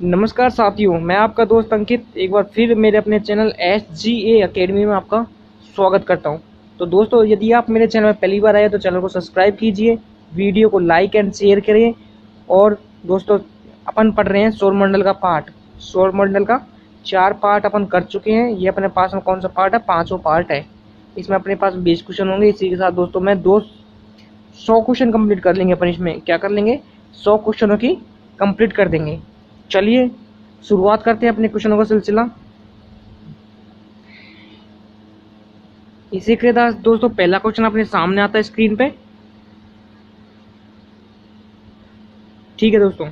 नमस्कार साथियों, मैं आपका दोस्त अंकित एक बार फिर मेरे अपने चैनल SGA अकेडमी में आपका स्वागत करता हूं। तो दोस्तों, यदि आप मेरे चैनल में पहली बार आए तो चैनल को सब्सक्राइब कीजिए, वीडियो को लाइक एंड शेयर करिए। और दोस्तों, अपन पढ़ रहे हैं सौरमंडल का पार्ट। सौरमंडल का 4 पार्ट अपन कर चुके हैं। ये अपने पास में कौन सा पार्ट है? 5वां पार्ट है। इसमें अपने पास 20 क्वेश्चन होंगे। इसी के साथ दोस्तों मैं 100 क्वेश्चन कंप्लीट कर लेंगे। अपन इसमें क्या कर लेंगे? 100 क्वेश्चनों की कंप्लीट कर देंगे। चलिए शुरुआत करते हैं अपने क्वेश्चनों का सिलसिला। इसी के साथ दोस्तों पहला क्वेश्चन अपने सामने आता है स्क्रीन पे। ठीक है दोस्तों,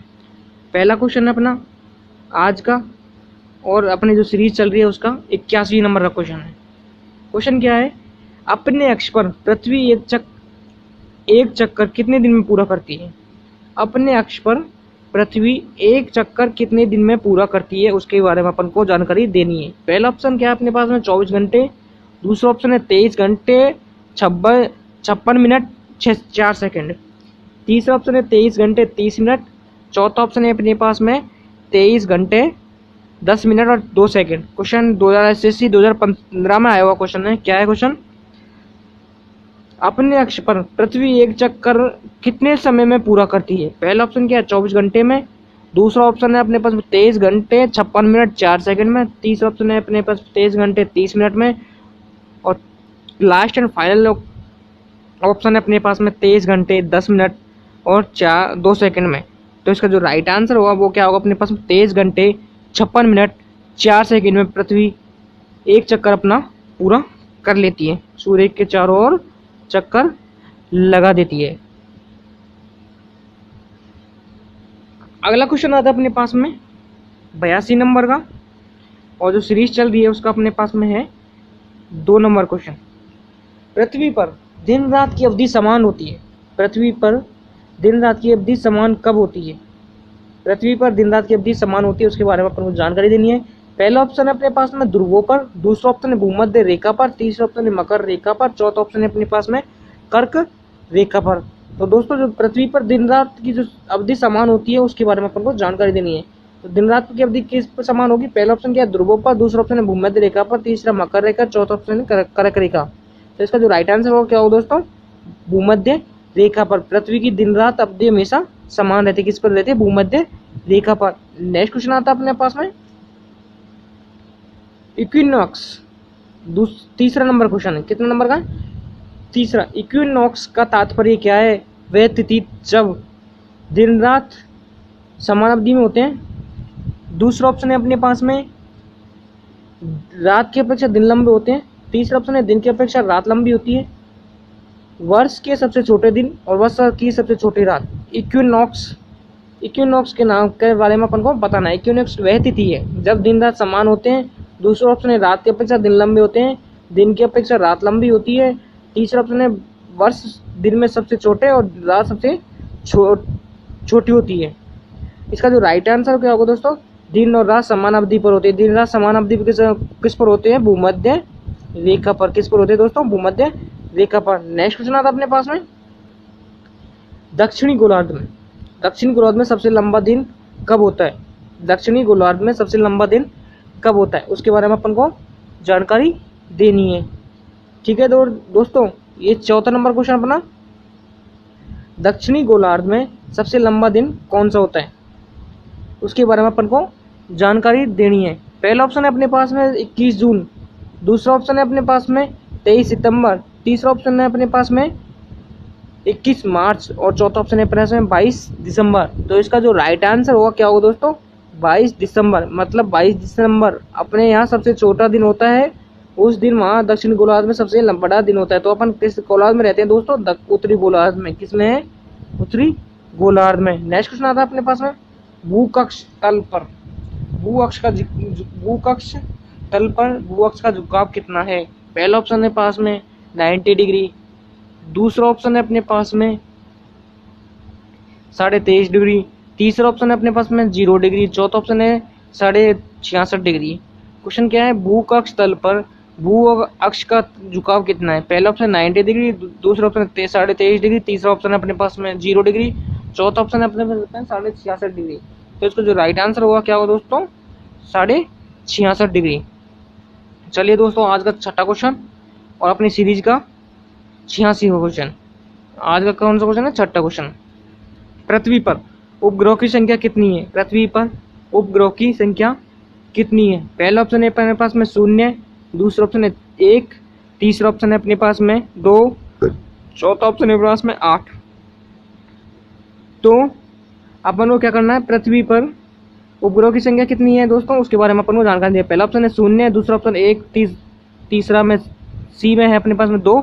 पहला क्वेश्चन है अपना आज का, और अपनी जो सीरीज चल रही है उसका 81 नंबर का क्वेश्चन है। क्वेश्चन क्या है? अपने अक्ष पर पृथ्वी एक चक्कर कितने दिन में पूरा करती है? अपने अक्ष पर पृथ्वी एक चक्कर कितने दिन में पूरा करती है, उसके बारे में अपन को जानकारी देनी है। पहला ऑप्शन क्या है अपने पास में? 24 घंटे। दूसरा ऑप्शन है 23 घंटे 56 मिनट 4 सेकंड। तीसरा ऑप्शन है 23 घंटे 30 मिनट। चौथा ऑप्शन है अपने पास में 23 घंटे 10 मिनट और 2 सेकंड। क्वेश्चन 2015 में आया हुआ क्वेश्चन है। क्या है क्वेश्चन? अपने अक्ष पर पृथ्वी एक चक्कर कितने समय में पूरा करती है? पहला ऑप्शन क्या है? 24 घंटे में। दूसरा ऑप्शन है अपने पास 23 घंटे 56 मिनट 4 सेकंड में। तीसरा ऑप्शन है अपने पास 23 घंटे 30 मिनट में। और लास्ट एंड फाइनल ऑप्शन है अपने पास में 23 घंटे 10 मिनट और 2 सेकंड में। तो इसका जो राइट आंसर होगा वो क्या होगा? अपने पास 23 घंटे 56 मिनट 4 सेकंड में पृथ्वी एक चक्कर अपना पूरा कर लेती है, सूर्य के चारों ओर चक्कर लगा देती है। अगला क्वेश्चन आता है अपने पास में 82 नंबर का, और जो सीरीज चल रही है उसका अपने पास में है 2 नंबर क्वेश्चन। पृथ्वी पर दिन रात की अवधि समान होती है। पृथ्वी पर दिन रात की अवधि समान कब होती है? पृथ्वी पर दिन रात की अवधि समान होती है, उसके बारे में अपन को जानकारी देनी है। पहला ऑप्शन है अपने पास में ध्रुवों पर। दूसरा ऑप्शन है भूमध्य रेखा पर। तीसरा ऑप्शन है मकर रेखा पर। चौथा ऑप्शन है अपने पास में कर्क रेखा पर। तो दोस्तों, जो पृथ्वी पर दिन रात की जो अवधि समान होती है उसके बारे में अपन को जानकारी देनी है। तो दिन रात की अवधि किस पर समान होगी? पहला ऑप्शन क्या है? ध्रुवों पर। दूसरा ऑप्शन है भूमध्य रेखा पर। तीसरा मकर रेखा। चौथा ऑप्शन है कर्क रेखा। तो इसका जो राइट आंसर होगा क्या होगा दोस्तों? भूमध्य रेखा पर पृथ्वी की दिन रात अवधि हमेशा समान रहती है। किस पर रहती है? भूमध्य रेखा पर। नेक्स्ट क्वेश्चन आता है अपने पास में इक्विनॉक्स। तीसरा नंबर क्वेश्चन है। कितना नंबर का? तीसरा। इक्विनॉक्स का तात्पर्य क्या है? वह तिथि जब दिन रात समान अवधि में होते हैं। दूसरा ऑप्शन है अपने पास में रात की अपेक्षा दिन लंबे होते हैं। तीसरा ऑप्शन है दिन की अपेक्षा रात लंबी होती है। वर्ष के सबसे छोटे दिन और वर्ष की सबसे छोटी रात। इक्विनॉक्स के नाम के बारे में अपन को बताना है। इक्विनॉक्स वह तिथि है जब दिन रात समान होते हैं। दूसरा ऑप्शन है रात की अपेक्षा दिन लंबे होते हैं। दिन की अपेक्षा रात लंबी होती है। तीसरा ऑप्शन है वर्ष दिन में सबसे छोटे और रात सबसे छोटी होती है। इसका जो राइट आंसर क्या होगा दोस्तों? दिन और रात समान अवधि पर होते हैं। दिन रात समान अवधि पर किस पर होते हैं? भूमध्य रेखा पर। किस पर होते हैं दोस्तों? भूमध्य रेखा पर। नेक्स्ट क्वेश्चन आता है अपने पास में दक्षिणी गोलार्ध में। दक्षिणी गोलार्ध में सबसे लंबा दिन कब होता है? दक्षिणी गोलार्ध में सबसे लंबा दिन कब होता है, उसके बारे में अपन को जानकारी देनी है। ठीक है दोस्तों, ये चौथा नंबर क्वेश्चन अपना। दक्षिणी गोलार्ध में सबसे लंबा दिन कौन सा होता है, उसके बारे में अपन को जानकारी देनी है। पहला ऑप्शन है अपने पास में 21 जून। दूसरा ऑप्शन है अपने पास में 23 सितंबर। तीसरा ऑप्शन है अपने पास में 21 मार्च और चौथा ऑप्शन है अपने पास में 22 दिसंबर। तो इसका जो राइट आंसर होगा क्या होगा दोस्तों? 22 दिसंबर। मतलब 22 दिसंबर अपने यहाँ सबसे छोटा दिन होता है। उस दिन वहाँ दक्षिण गोलार्ध में सबसे बड़ा दिन होता है। तो अपन किस गोलार्ध में रहते हैं दोस्तों? उत्तरी गोलार्ध में। किसमें है? उत्तरी गोलार्ध में। नेक्स्ट क्वेश्चन आता है अपने पास में भूकक्ष तल पर भूअक्ष का झुकाव कितना है? पहला ऑप्शन है पास में 90 डिग्री। दूसरा ऑप्शन है अपने पास में 23.5 डिग्री। तीसरा ऑप्शन है अपने पास में 0 डिग्री। चौथा ऑप्शन है 66.5 डिग्री। क्वेश्चन क्या है? भूकक्ष तल पर भू अक्ष का झुकाव कितना है? पहला ऑप्शन 90 डिग्री। दूसरा ऑप्शन 23.5 डिग्री। तीसरा ऑप्शन है अपने पास में 0 डिग्री। चौथा ऑप्शन है अपने पास 66.5 डिग्री। तो इसका जो राइट आंसर होगा क्या होगा दोस्तों, 66.5 डिग्री। चलिए दोस्तों, आज का छठा क्वेश्चन और अपनी सीरीज का 86वां क्वेश्चन। आज का कौन सा क्वेश्चन है, छठा क्वेश्चन। पृथ्वी पर उपग्रह की संख्या कितनी है? पृथ्वी पर उपग्रह की संख्या कितनी है? पहला ऑप्शन है अपने पास में 0, दूसरा ऑप्शन है 1, तीसरा ऑप्शन है अपने पास में 2, चौथा ऑप्शन है अपने पास में 8। तो अपन को क्या करना है, पृथ्वी पर उपग्रह की संख्या कितनी है दोस्तों, उसके बारे में अपन को जानकारी दी है। पहला ऑप्शन है 0, दूसरा ऑप्शन 1, तीसरा में सी में है अपने पास में 2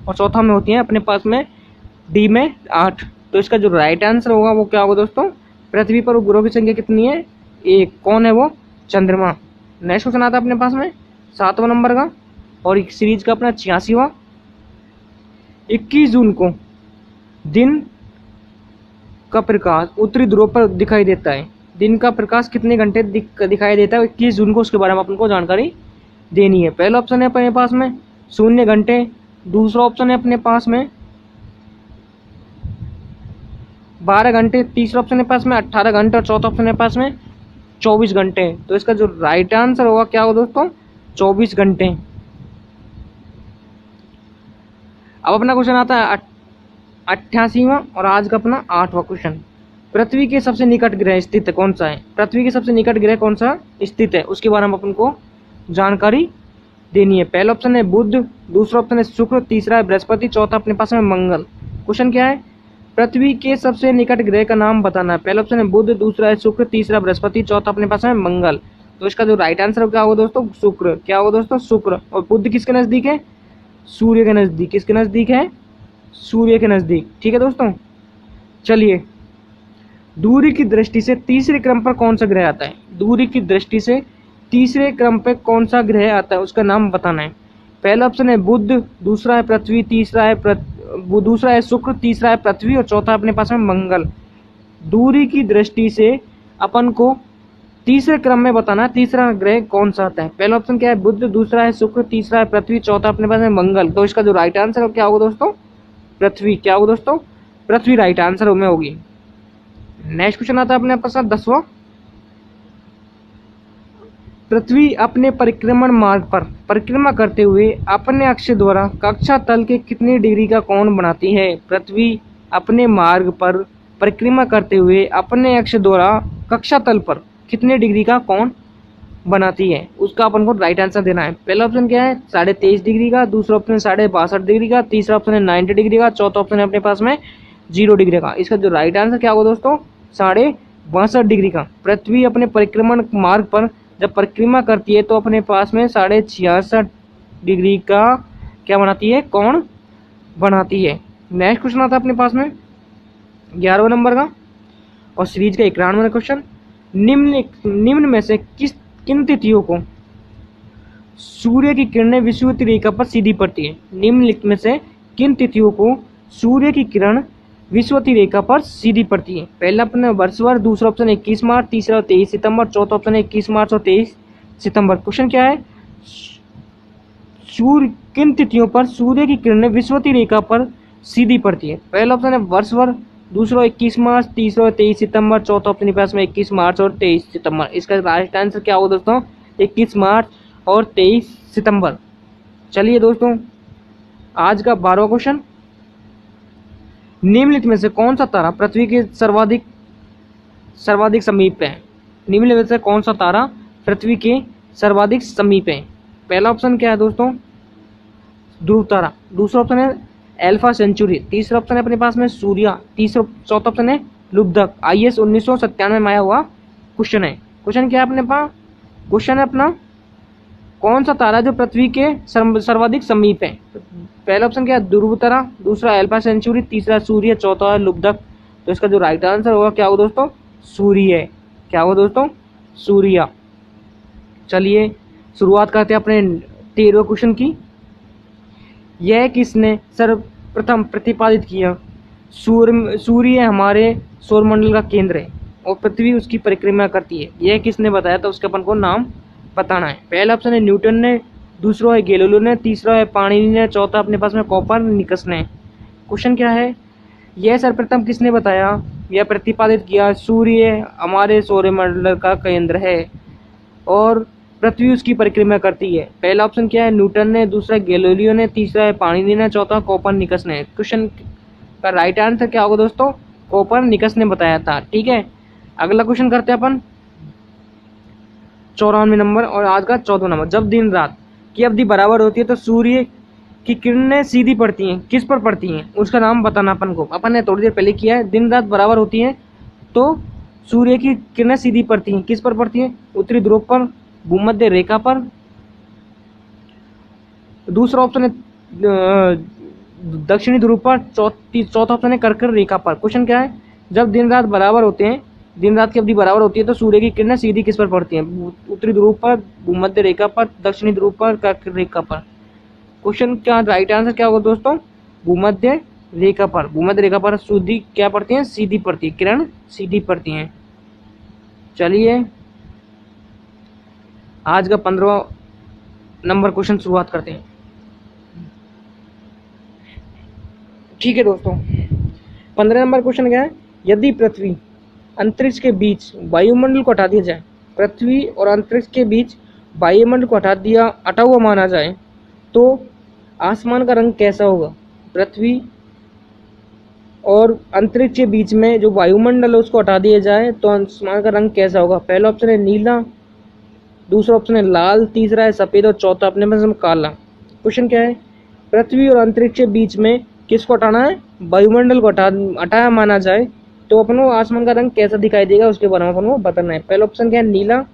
और चौथा में होती है अपने पास में डी में 8। तो इसका जो राइट आंसर होगा वो क्या होगा दोस्तों, पृथ्वी पर उपग्रह की संख्या कितनी है, 1। कौन है वो, चंद्रमा। नेक्स्ट क्वेश्चन आता है अपने पास में 7वां नंबर का और एक सीरीज का अपना 86वां। 21 जून को दिन का प्रकाश उत्तरी ध्रुव पर दिखाई देता है। दिन का प्रकाश कितने घंटे दिखाई देता है 21 जून को, उसके बारे में अपन को जानकारी देनी है। पहला ऑप्शन है अपने पास में 0 घंटे, दूसरा ऑप्शन है अपने पास में 12 घंटे, तीसरा ऑप्शन है पास में 18 घंटे और चौथा ऑप्शन है पास में 24 घंटे। तो इसका जो राइट आंसर होगा क्या होगा दोस्तों, 24 घंटे। अब अपना क्वेश्चन आता है 88वां और आज का अपना 8वां क्वेश्चन। पृथ्वी के सबसे निकट ग्रह स्थित कौन सा है? पृथ्वी के सबसे निकट ग्रह कौन सा स्थित है, उसके बारे में अपन को जानकारी देनी है। पहला ऑप्शन है बुध, दूसरा ऑप्शन है शुक्र, तीसरा है बृहस्पति, चौथा अपने पास में मंगल। क्वेश्चन क्या है, पृथ्वी के सबसे निकट ग्रह का नाम बताना है। पहला ऑप्शन है बुध, दूसरा है शुक्र, तीसरा बृहस्पति, चौथा अपने पास में मंगल। तो इसका जो राइट आंसर क्या होगा दोस्तों, शुक्र। क्या होगा दोस्तों, शुक्र। और बुध किसके नजदीक है, सूर्य के नजदीक। किसके नजदीक है, सूर्य के नजदीक। ठीक है दोस्तों। चलिए, दूरी की दृष्टि से तीसरे क्रम पर कौन सा ग्रह आता है? दूरी की दृष्टि से तीसरे क्रम पर कौन सा ग्रह आता है, उसका नाम बताना है। पहला ऑप्शन है बुध, दूसरा है पृथ्वी, दूसरा है शुक्र, तीसरा है पृथ्वी और चौथा अपने पास में मंगल। दूरी की दृष्टि से अपन को तीसरे क्रम में बताना है तीसरा ग्रह कौन सा आता है। पहला ऑप्शन क्या है बुध, दूसरा है शुक्र, तीसरा है पृथ्वी, चौथा अपने पास में मंगल। तो इसका जो राइट आंसर क्या होगा दोस्तों, पृथ्वी। क्या होगा दोस्तों, पृथ्वी राइट आंसर में होगी। नेक्स्ट क्वेश्चन आता है अपने पास 10वां। पृथ्वी अपने परिक्रमण मार्ग पर परिक्रमा करते हुए अपने अक्ष द्वारा कक्षा तल के कितनी डिग्री का कोण बनाती है? पृथ्वी अपने मार्ग पर परिक्रमा करते हुए अपने अक्ष द्वारा कक्षा तल पर कितने डिग्री का कोण बनाती है, उसका अपन को राइट आंसर देना है। पहला ऑप्शन क्या है 23.5 डिग्री का, दूसरा ऑप्शन 62.5 डिग्री का, तीसरा ऑप्शन है 90 डिग्री का, चौथा ऑप्शन है अपने पास में 0 डिग्री का। इसका जो राइट आंसर क्या होगा दोस्तों, 62.5 डिग्री का। पृथ्वी अपने परिक्रमण मार्ग पर जब परिक्रमा करती है तो अपने पास में 66.5 डिग्री का क्या बनाती है, कोण बनाती है। नेक्स्ट क्वेश्चन आता है अपने पास में 11वां नंबर का और सीरीज का 91वां क्वेश्चन। निम्न में से किन तिथियों को सूर्य की किरणें विषुवत रेखा पर सीधी पड़ती है? निम्नलिखित में से किन तिथियों को सूर्य की किरण विषुवत रेखा पर सीधी पड़ती है? पहला ऑप्शन है वर्षवार, दूसरा ऑप्शन है 21 मार्च, तीसरा 23 सितंबर, चौथा ऑप्शन है 21 मार्च और 23 सितंबर। क्वेश्चन क्या है, किन तिथियों पर सूर्य की किरणें विषुवत रेखा पर सीधी पड़ती है? पहला ऑप्शन है वर्षवार, दूसरा 21 मार्च, तीसरा 23 सितंबर, चौथा ऑप्शन के पास में 21 मार्च और 23 सितंबर। इसका राइट आंसर क्या होगा दोस्तों, 21 मार्च और 23 सितंबर। चलिए दोस्तों, आज का 12वां क्वेश्चन। निम्नलिखित में से कौन सा तारा पृथ्वी के सर्वाधिक समीप है? निम्नलिखित में से कौन सा तारा पृथ्वी के सर्वाधिक समीप है? पहला ऑप्शन क्या है दोस्तों, ध्रुव तारा, दूसरा ऑप्शन है अल्फा सेंचुरी, तीसरा ऑप्शन है अपने पास में सूर्या, चौथा ऑप्शन है लुब्धक। IS 1997 में आया हुआ क्वेश्चन है। क्वेश्चन क्या है अपने पास, क्वेश्चन है अपना कौन सा तारा जो पृथ्वी के सर्वाधिक समीप है? पहला ऑप्शन क्या है ध्रुव तारा, दूसरा अल्फा सेंचुरी, तीसरा सूर्य, चौथा है लुब्धक। तो इसका जो राइट आंसर होगा क्या होगा दोस्तों, सूर्य। क्या होगा दोस्तों, सूर्य। चलिए शुरुआत करते हैं अपने 13वें क्वेश्चन की। यह किसने सर्वप्रथम प्रतिपादित किया? सूर्य हमारे सौरमंडल का केंद्र है और पृथ्वी उसकी परिक्रमा करती है। यह किसने बताया? तो उसके अपन को नाम बताना है। पहला ऑप्शन है न्यूटन ने, दूसरा है गैलीलियो ने, तीसरा है पाणिनि ने, चौथा अपने पास में कोपरनिकस ने। क्वेश्चन क्या है, यह सर्वप्रथम किसने बताया? यह प्रतिपादित किया सूर्य हमारे सौरमंडल का केंद्र है और पृथ्वी उसकी परिक्रमा करती है। पहला ऑप्शन क्या है, न्यूटन ने, दूसरा गैलीलियो ने, तीसरा है पाणिनि ने, चौथा कोपरनिकस ने। क्वेश्चन का राइट आंसर क्या होगा दोस्तों, कोपरनिकस ने बताया था। ठीक है, अगला क्वेश्चन करते हैं अपन 94 नंबर और आज का 14 नंबर। जब दिन रात की अवधि बराबर होती है तो सूर्य की किरणें सीधी पड़ती हैं, किस पर पड़ती हैं उसका नाम बताना अपन को। अपन ने थोड़ी देर पहले किया है, दिन रात बराबर होती है तो सूर्य की किरणें सीधी पड़ती हैं, किस पर पड़ती हैं, उत्तरी ध्रुव पर, भूमध्य रेखा पर। दूसरा ऑप्शन है दक्षिणी ध्रुव पर, चौथा ऑप्शन है कर्क रेखा पर। क्वेश्चन क्या है, जब दिन रात बराबर होते हैं, दिन रात की अवधि बराबर होती है तो सूर्य की किरणें सीधी किस पर पड़ती हैं, उत्तरी ध्रुव पर, भूमध्य रेखा पर, दक्षिणी ध्रुव पर, कर्क रेखा पर। क्वेश्चन का राइट आंसर क्या होगा दोस्तों, भूमध्य रेखा पर। भूमध्य रेखा पर सीधी क्या पड़ती है, सीधी पड़ती है, किरण सीधी पड़ती हैं। चलिए आज का 15 नंबर क्वेश्चन शुरुआत करते हैं। ठीक है दोस्तों, 15 नंबर क्वेश्चन क्या है, यदि पृथ्वी अंतरिक्ष के बीच वायुमंडल को हटा दिया जाए, पृथ्वी और अंतरिक्ष के बीच वायुमंडल को हटा हुआ माना जाए तो आसमान का रंग कैसा होगा। पृथ्वी और अंतरिक्ष के बीच में जो वायुमंडल है उसको हटा दिया जाए तो आसमान का रंग कैसा होगा। पहला ऑप्शन है नीला, दूसरा ऑप्शन है लाल, तीसरा है सफेद और चौथा अपने में काला। क्वेश्चन क्या है, पृथ्वी और अंतरिक्ष के बीच में किसको हटाना है, वायुमंडल को हटाया माना जाए तो अपन को आसमान का रंग कैसा दिखाई देगा उसके बारे में अपन को बताना है। पहला ऑप्शन क्या है नीला,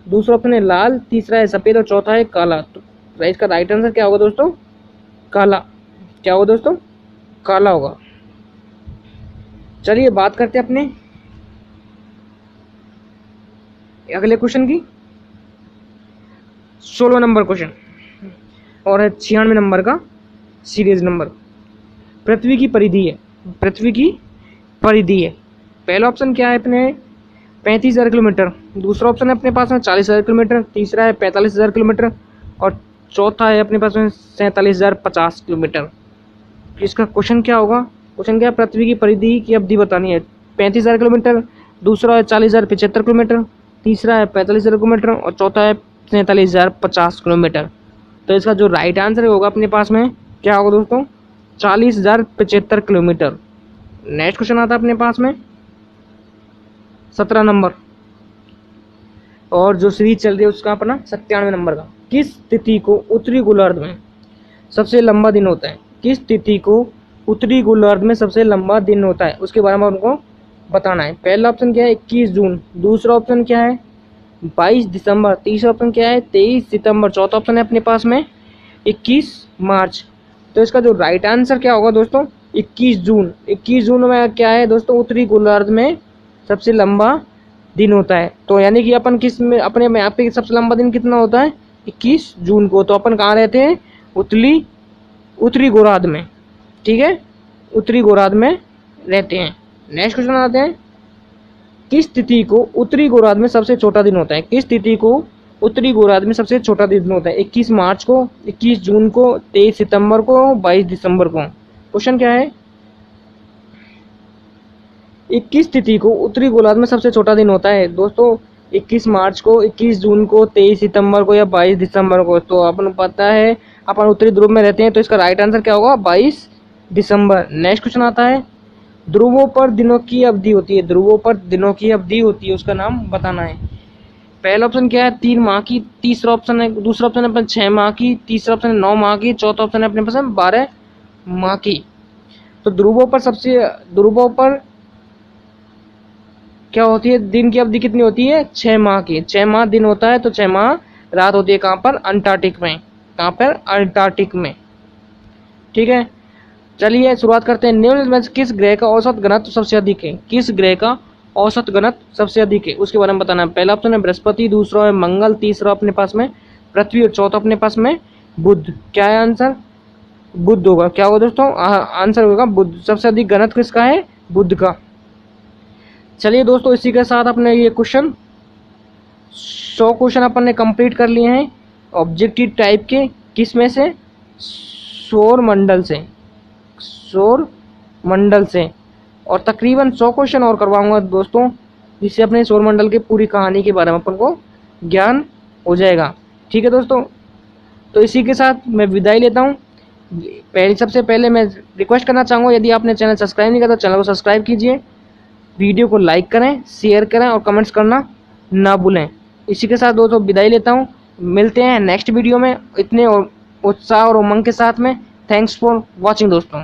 दूसरा ऑप्शन है लाल, तीसरा है सफेद और चौथा है काला। तो इसका राइट आंसर क्या होगा दोस्तों, काला। क्या होगा दोस्तों, काला होगा। चलिए बात करते हैं अपने अगले क्वेश्चन की, 16 नंबर क्वेश्चन और है 96 नंबर का सीरीज नंबर। पृथ्वी की परिधि है, पृथ्वी की परिधि है। पहला ऑप्शन क्या है अपने 35,000 किलोमीटर, दूसरा ऑप्शन है अपने पास में 40,000 किलोमीटर, तीसरा है 45,000 किलोमीटर और चौथा है अपने पास में 47,050 किलोमीटर। इसका क्वेश्चन क्या होगा, क्वेश्चन क्या है, पृथ्वी की परिधि की अवधि बतानी है। 35,000 किलोमीटर, दूसरा है 40,075 किलोमीटर, तीसरा है 45,000 किलोमीटर और चौथा है 47,050 किलोमीटर। तो इसका जो राइट आंसर होगा अपने पास में क्या होगा दोस्तों, 40,075 किलोमीटर। नेक्स्ट क्वेश्चन आता है अपने पास में 17 नंबर और जो सीरीज चल रही है उसका अपना 97 नंबर का। किस तिथि को उत्तरी गोलार्ध में सबसे लंबा दिन होता है, किस तिथि को उत्तरी गोलार्ध में सबसे लंबा दिन होता है उसके बारे में उनको बताना है। पहला ऑप्शन क्या है 21 जून, दूसरा ऑप्शन क्या है 22 दिसंबर, तीसरा ऑप्शन क्या है 23 सितंबर, चौथा ऑप्शन है अपने पास में 21 मार्च। तो इसका जो राइट आंसर क्या होगा दोस्तों, 21 जून। 21 जून में क्या है दोस्तों, उत्तरी गोलार्ध में सबसे लंबा दिन होता है। तो यानी कि अपन किस में अपने में यहाँ पे सबसे लंबा दिन कितना होता है, 21 जून को। तो अपन कहाँ रहते हैं, उत्तरी गोलार्ध में। ठीक है, उत्तरी गोलार्ध में रहते हैं। नेक्स्ट क्वेश्चन आते हैं, किस तिथि को उत्तरी गोलार्ध में सबसे छोटा दिन होता है, किस तिथि को उत्तरी गोलार्ध में सबसे छोटा दिन होता है। 21 मार्च को, 21 जून को, 23 सितंबर को, 22 दिसंबर को। क्वेश्चन क्या है, 21 तिथि को उत्तरी गोलार्ध में सबसे छोटा दिन होता है दोस्तों 21 मार्च को, 21 जून को, 23 सितंबर को या 22 दिसंबर को। तो अपन पता है अपन उत्तरी ध्रुव में रहते हैं तो इसका राइट आंसर क्या होगा, 22 दिसंबर। नेक्स्ट क्वेश्चन आता है, ध्रुवों पर दिनों की अवधि होती है, ध्रुवों पर दिनों की अवधि होती है उसका नाम बताना है। पहला ऑप्शन क्या है 3 माह की, तीसरा ऑप्शन है, दूसरा ऑप्शन है अपने 6 माह की, तीसरा ऑप्शन है 9 माह की, चौथा ऑप्शन है अपने पास 12 माह की। तो ध्रुवों पर क्या होती है, दिन की अवधि कितनी होती है, 6 माह की। 6 माह दिन होता है तो 6 माह रात होती है। कहाँ पर, अंटार्कटिक में। कहाँ पर, अंटार्कटिक में। ठीक है, चलिए शुरुआत करते हैं। निम्न में किस ग्रह का औसत घनत्व सबसे अधिक है, किस ग्रह का औसत घनत्व सबसे अधिक है उसके बारे में बताना है। पहला ऑप्शन है बृहस्पति, दूसरा है मंगल, तीसरा अपने पास में पृथ्वी और चौथा अपने पास में बुध। क्या है आंसर, बुध होगा। क्या होगा दोस्तों, आंसर होगा बुध। सबसे अधिक घनत्व किसका है, बुध का। चलिए दोस्तों, इसी के साथ अपने ये क्वेश्चन 100 क्वेश्चन अपन ने कंप्लीट कर लिए हैं ऑब्जेक्टिव टाइप के। किस में से, सौर मंडल से। और तकरीबन 100 क्वेश्चन और करवाऊंगा दोस्तों, जिससे अपने सौरमंडल की पूरी कहानी के बारे में अपन को ज्ञान हो जाएगा। ठीक है दोस्तों, तो इसी के साथ मैं विदाई लेता हूँ। सबसे पहले मैं रिक्वेस्ट करना चाहूँगा, यदि आपने चैनल सब्सक्राइब नहीं किया तो चैनल को सब्सक्राइब कीजिए, वीडियो को लाइक करें, शेयर करें और कमेंट्स करना ना भूलें। इसी के साथ दोस्तों विदाई लेता हूँ, मिलते हैं नेक्स्ट वीडियो में इतने उत्साह और उमंग के साथ में। थैंक्स फॉर वॉचिंग दोस्तों।